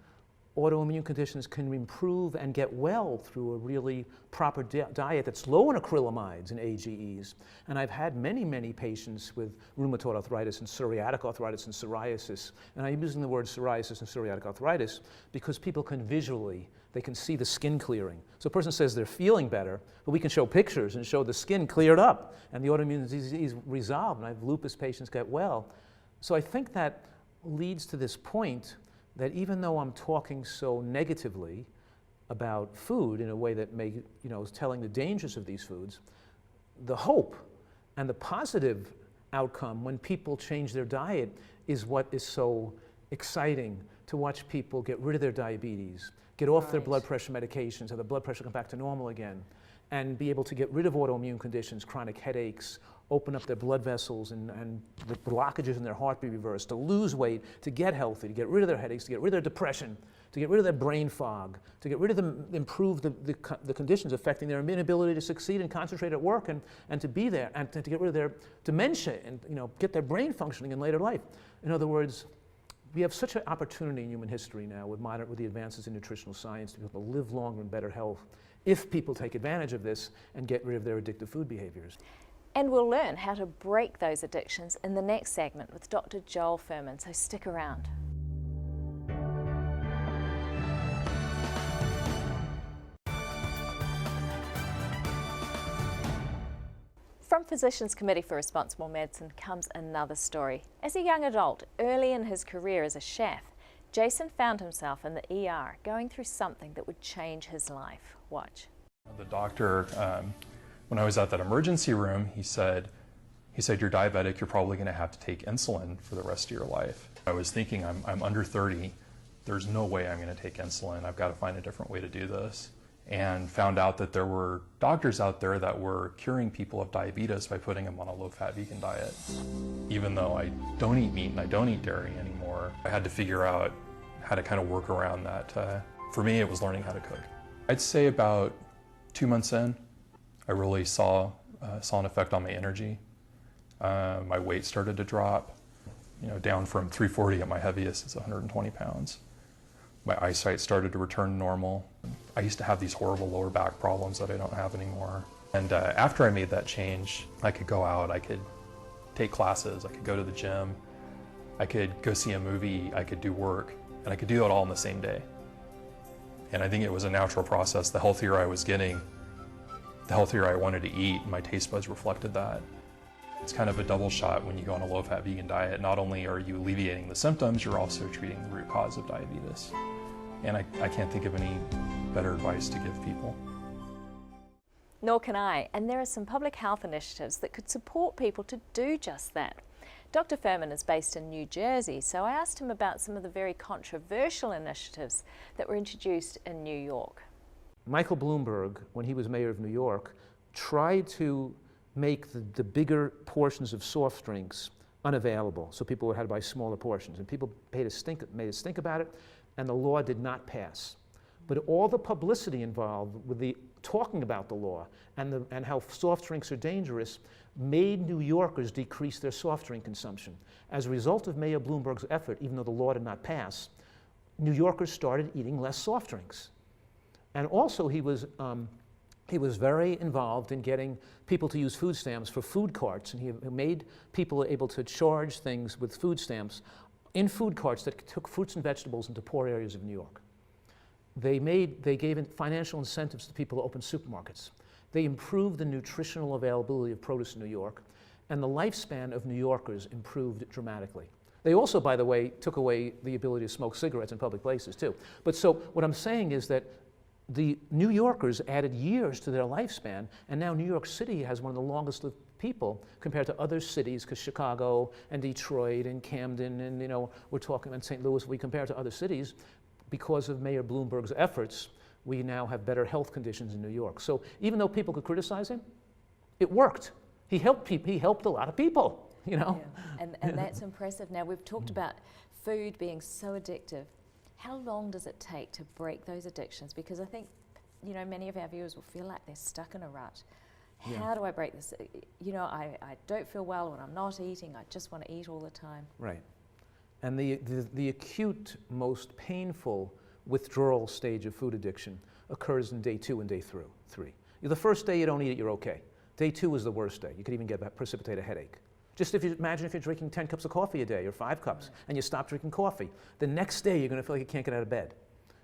autoimmune conditions can improve and get well through a really proper diet that's low in acrylamides and AGEs. And I've had many, many patients with rheumatoid arthritis and psoriatic arthritis and psoriasis. And I'm using the word psoriasis and psoriatic arthritis because people can visually, they can see the skin clearing. So a person says they're feeling better, but we can show pictures and show the skin cleared up and the autoimmune disease resolved. And I have lupus patients get well. So I think that leads to this point that even though I'm talking so negatively about food in a way that is telling the dangers of these foods, the hope and the positive outcome when people change their diet is what is so exciting, to watch people get rid of their diabetes, get off their blood pressure medications, have their blood pressure come back to normal again, and be able to get rid of autoimmune conditions, chronic headaches, open up their blood vessels and the blockages in their heart be reversed, to lose weight, to get healthy, to get rid of their headaches, to get rid of their depression, to get rid of their brain fog, to get rid of them, improve the conditions affecting their inability to succeed and concentrate at work and to be there, and to get rid of their dementia and get their brain functioning in later life. In other words, we have such an opportunity in human history now with the advances in nutritional science to be able to live longer in better health if people take advantage of this and get rid of their addictive food behaviors. And we'll learn how to break those addictions in the next segment with Dr. Joel Fuhrman, so stick around. From Physicians Committee for Responsible Medicine comes another story. As a young adult, early in his career as a chef, Jason found himself in the ER going through something that would change his life. Watch. The doctor, when I was at that emergency room, he said, you're diabetic, you're probably going to have to take insulin for the rest of your life. I was thinking, I'm under 30, there's no way I'm going to take insulin, I've got to find a different way to do this. And found out that there were doctors out there that were curing people of diabetes by putting them on a low-fat vegan diet. Even though I don't eat meat and I don't eat dairy anymore, I had to figure out how to kind of work around that. For me, it was learning how to cook. I'd say about 2 months in, I really saw an effect on my energy. My weight started to drop, down from 340 at my heaviest, it's 120 pounds. My eyesight started to return normal. I used to have these horrible lower back problems that I don't have anymore. And after I made that change, I could go out, I could take classes, I could go to the gym, I could go see a movie, I could do work, and I could do it all in the same day. And I think it was a natural process. The healthier I was getting, the healthier I wanted to eat, and my taste buds reflected that. It's kind of a double shot when you go on a low-fat vegan diet. Not only are you alleviating the symptoms, you're also treating the root cause of diabetes. And I can't think of any better advice to give people. Nor can I, and there are some public health initiatives that could support people to do just that. Dr. Fuhrman is based in New Jersey, so I asked him about some of the very controversial initiatives that were introduced in New York. Michael Bloomberg, when he was mayor of New York, tried to make the bigger portions of soft drinks unavailable, so people had to buy smaller portions. And people made us think about it, and the law did not pass. But all the publicity involved with the talking about the law and how soft drinks are dangerous made New Yorkers decrease their soft drink consumption. As a result of Mayor Bloomberg's effort, even though the law did not pass, New Yorkers started eating less soft drinks. And also he was he was very involved in getting people to use food stamps for food carts, and he made people able to charge things with food stamps in food carts that took fruits and vegetables into poor areas of New York. They gave financial incentives to people to open supermarkets. They improved the nutritional availability of produce in New York, and the lifespan of New Yorkers improved dramatically. They also, by the way, took away the ability to smoke cigarettes in public places too. But so what I'm saying is that the New Yorkers added years to their lifespan, and now New York City has one of the longest lived people compared to other cities, because Chicago and Detroit and Camden and, you know, we're talking about St. Louis, we compare to other cities, because of Mayor Bloomberg's efforts, we now have better health conditions in New York. So even though people could criticize him, it worked. He helped people, he helped a lot of people, you know? Yeah. And that's impressive. Now, we've talked about food being so addictive. How long does it take to break those addictions? Because I think, you know, many of our viewers will feel like they're stuck in a rut. How do I break this? You know, I don't feel well when I'm not eating. I just want to eat all the time. Right. And the acute, most painful withdrawal stage of food addiction occurs in day 2 and day 3. The first day you don't eat it, you're okay. Day 2 is the worst day. You could even precipitate a headache. Just imagine if you're drinking 10 cups of coffee a day or 5 cups, and you stop drinking coffee. The next day you're going to feel like you can't get out of bed.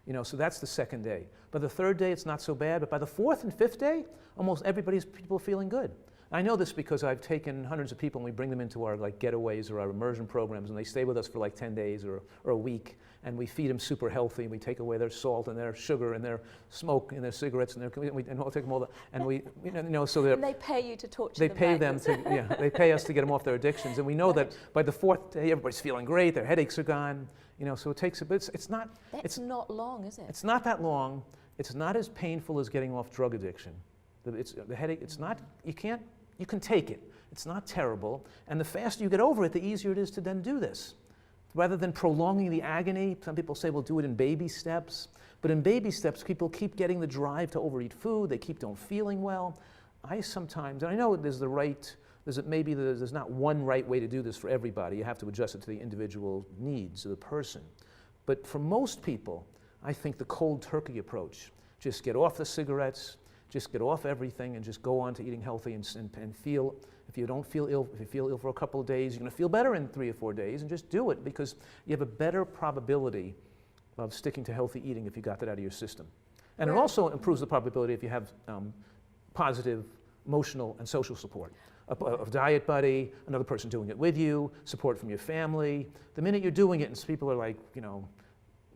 You know, so that's the second day. By the third day it's not so bad, but by the 4th and 5th day, almost people are feeling good. I know this because I've taken hundreds of people and we bring them into our like getaways or our immersion programs, and they stay with us for like 10 days or a week, and we feed them super healthy, and we take away their salt and their sugar and their smoke and their cigarettes and we'll take them all and we you know, so and they pay you to torture them. They pay them to they pay us to get them off their addictions, and we know that by the 4th day everybody's feeling great, their headaches are gone, you know, so it takes but it's not That's not long, is it? It's not that long. It's not as painful as getting off drug addiction. The headache, it's not, you can take it. It's not terrible. And the faster you get over it, the easier it is to then do this. Rather than prolonging the agony, some people say, well, do it in baby steps. But in baby steps, people keep getting the drive to overeat food. They keep on feeling well. I sometimes, and I know there's not one right way to do this for everybody. You have to adjust it to the individual needs of the person. But for most people, I think the cold turkey approach, just get off the cigarettes, just get off everything and just go on to eating healthy and feel, if you feel ill for a couple of days, you're going to feel better in 3 or 4 days, and just do it, because you have a better probability of sticking to healthy eating if you got that out of your system. And it also improves the probability if you have positive emotional and social support. A diet buddy, another person doing it with you, support from your family. The minute you're doing it and people are like, you know,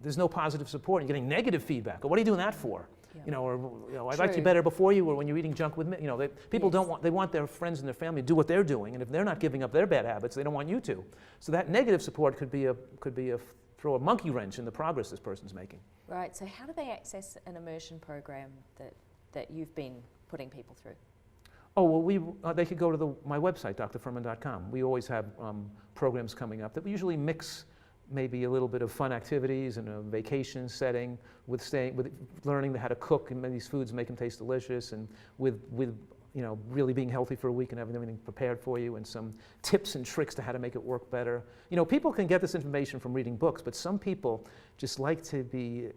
there's no positive support, and you're getting negative feedback. Or what are you doing that for? Yeah. You know, or you know, I liked you better before you, or when you're eating junk with me. You know, people they want their friends and their family to do what they're doing, and if they're not giving up their bad habits, they don't want you to. So that negative support could be throw a monkey wrench in the progress this person's making. Right. So how do they access an immersion program that you've been putting people through? Oh, well, they could go to my website, drfuhrman.com. We always have programs coming up that we usually mix maybe a little bit of fun activities in a vacation setting with learning how to cook and these foods, make them taste delicious, and with you know, really being healthy for a week and having everything prepared for you, and some tips and tricks to how to make it work better. You know, people can get this information from reading books, but some people just like to be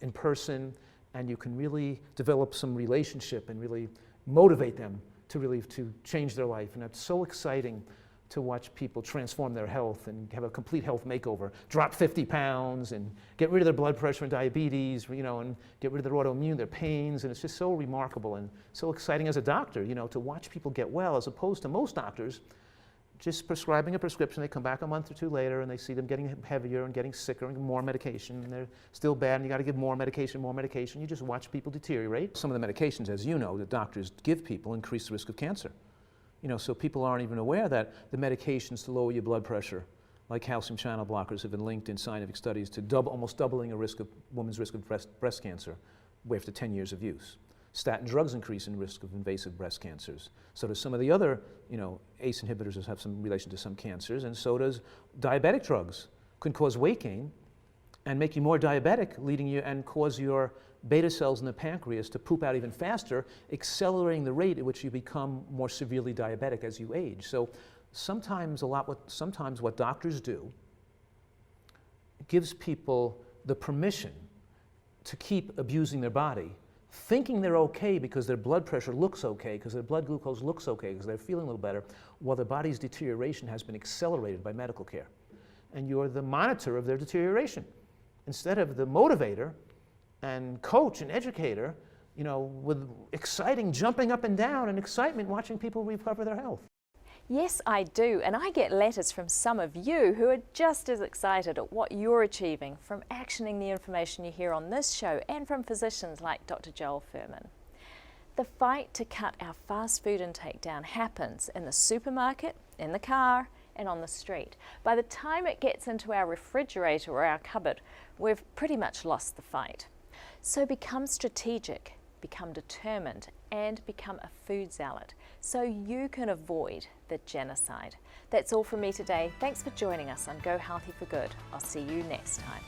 in person, and you can really develop some relationship and really motivate them to change their life. And that's so exciting to watch people transform their health and have a complete health makeover, drop 50 pounds and get rid of their blood pressure and diabetes, you know, and get rid of their autoimmune, their pains, and it's just so remarkable and so exciting as a doctor, you know, to watch people get well, as opposed to most doctors just prescribing a prescription. They come back a month or 2 later and they see them getting heavier and getting sicker and more medication, and they're still bad, and you got to give more medication. You just watch people deteriorate. Some of the medications, as you know, that doctors give people increase the risk of cancer. You know, so people aren't even aware that the medications to lower your blood pressure, like calcium channel blockers, have been linked in scientific studies to almost doubling a woman's risk of breast cancer after 10 years of use. Statin drugs increase in risk of invasive breast cancers. So does some of the other, you know, ACE inhibitors have some relation to some cancers, and so does diabetic drugs. Can cause weight gain and make you more diabetic, leading you and cause your beta cells in the pancreas to poop out even faster, accelerating the rate at which you become more severely diabetic as you age. So sometimes what doctors do gives people the permission to keep abusing their body thinking they're okay because their blood pressure looks okay, because their blood glucose looks okay, because they're feeling a little better, while their body's deterioration has been accelerated by medical care. And you're the monitor of their deterioration, instead of the motivator and coach and educator, you know, with exciting jumping up and down and excitement watching people recover their health. Yes, I do, and I get letters from some of you who are just as excited at what you're achieving from actioning the information you hear on this show and from physicians like Dr. Joel Fuhrman. The fight to cut our fast food intake down happens in the supermarket, in the car, and on the street. By the time it gets into our refrigerator or our cupboard, we've pretty much lost the fight. So become strategic, become determined, and become a food zealot so you can avoid the genocide. That's all from me today. Thanks for joining us on Go Healthy for Good. I'll see you next time.